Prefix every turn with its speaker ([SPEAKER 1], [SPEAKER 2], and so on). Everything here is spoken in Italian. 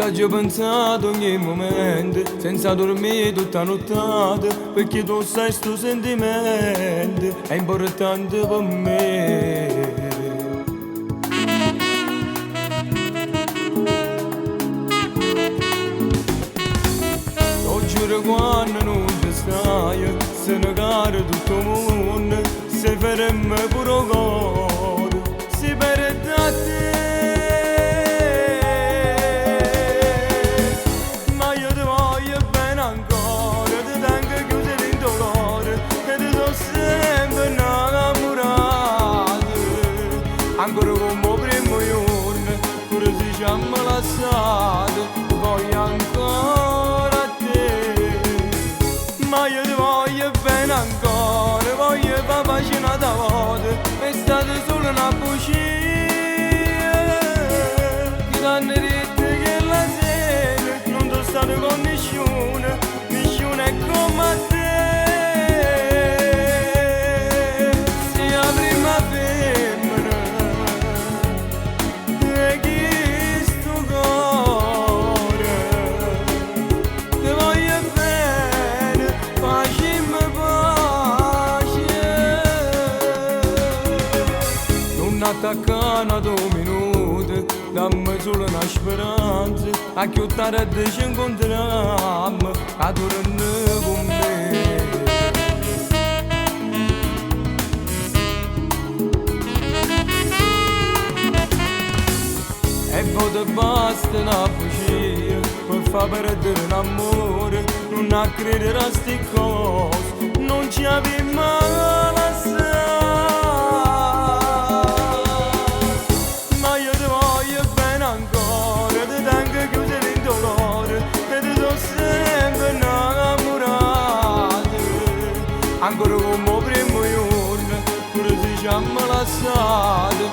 [SPEAKER 1] t'ho già pensato ogni momento, senza dormire tutta nottata, perché tu sai sto sentimento, è importante per me. Giuro quando non ci stai, se ne cade tutto il mondo, se ferma pure il cuore, si perde a te. Ma io ti voglio bene ancora, ti tengo chiuso in dolore, e ti sono sempre innamorato. Ancora come il primo giorno, pure se ci siamo lasciati, voglio ancora. Ma io ti voglio bene ancora, voglio far pace un'altra volta, è stata solo una bugia, che t'hanno detto che la sera non sono stato con nessuno, nessuno è come te, sei la prima femmina, e chi sto cuore, ti voglio bene. Non attaccare a 2 minuti, dammi solo una speranza, a che tardi ci incontriamo, a tornare con me. E poi ti basta una bugia, per far perdere l'amore, non a credere a sti cose, non ci avevi mai lasciato. Ma io ti voglio bene ancora, ti tengo chiuso in dolore, e ti sono sempre innamorato. Ancora come il primo giorno, pure se ci siamo lasciati,